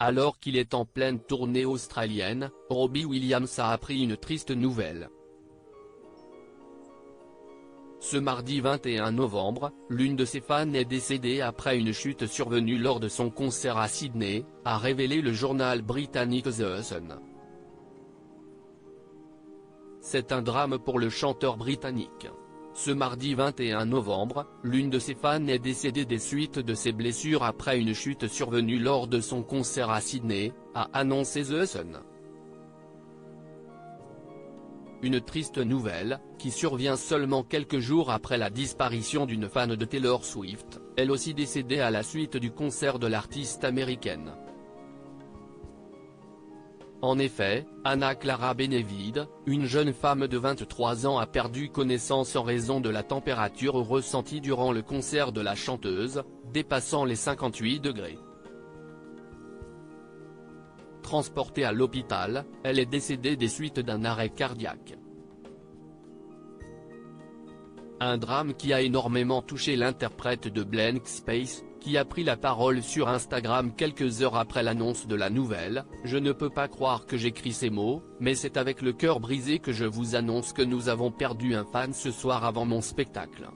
Alors qu'il est en pleine tournée australienne, Robbie Williams a appris une triste nouvelle. Ce mardi 21 novembre, l'une de ses fans est décédée après une chute survenue lors de son concert à Sydney, a révélé le journal britannique The Sun. C'est un drame pour le chanteur britannique. Ce mardi 21 novembre, l'une de ses fans est décédée des suites de ses blessures après une chute survenue lors de son concert à Sydney, a annoncé The Sun. Une triste nouvelle, qui survient seulement quelques jours après la disparition d'une fan de Taylor Swift, elle aussi décédée à la suite du concert de l'artiste américaine. En effet, Anna Clara Benevide, une jeune femme de 23 ans a perdu connaissance en raison de la température ressentie durant le concert de la chanteuse, dépassant les 58 degrés. Transportée à l'hôpital, elle est décédée des suites d'un arrêt cardiaque. Un drame qui a énormément touché l'interprète de Blank Space, qui a pris la parole sur Instagram quelques heures après l'annonce de la nouvelle. « Je ne peux pas croire que j'écris ces mots, mais c'est avec le cœur brisé que je vous annonce que nous avons perdu un fan ce soir avant mon spectacle.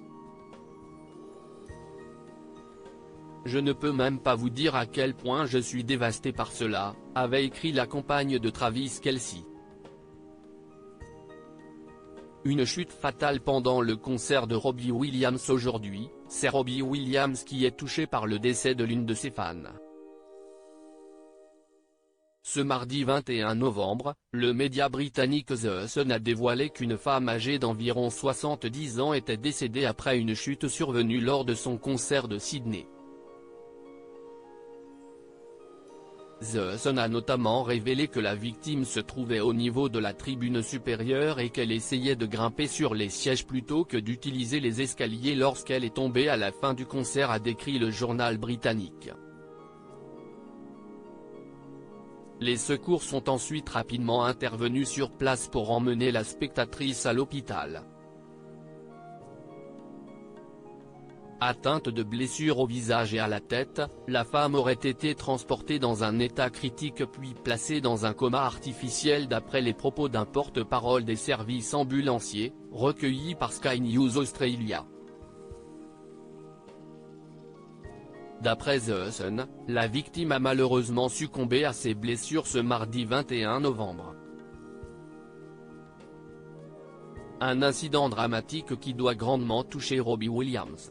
Je ne peux même pas vous dire à quel point je suis dévasté par cela », avait écrit la compagne de Travis Kelce. Une chute fatale pendant le concert de Robbie Williams aujourd'hui, c'est Robbie Williams qui est touché par le décès de l'une de ses fans. Ce mardi 21 novembre, le média britannique The Sun a dévoilé qu'une femme âgée d'environ 70 ans était décédée après une chute survenue lors de son concert de Sydney. The Sun a notamment révélé que la victime se trouvait au niveau de la tribune supérieure et qu'elle essayait de grimper sur les sièges plutôt que d'utiliser les escaliers lorsqu'elle est tombée à la fin du concert, a décrit le journal britannique. Les secours sont ensuite rapidement intervenus sur place pour emmener la spectatrice à l'hôpital. Atteinte de blessures au visage et à la tête, la femme aurait été transportée dans un état critique puis placée dans un coma artificiel d'après les propos d'un porte-parole des services ambulanciers, recueilli par Sky News Australia. D'après The Sun, la victime a malheureusement succombé à ses blessures ce mardi 21 novembre. Un incident dramatique qui doit grandement toucher Robbie Williams.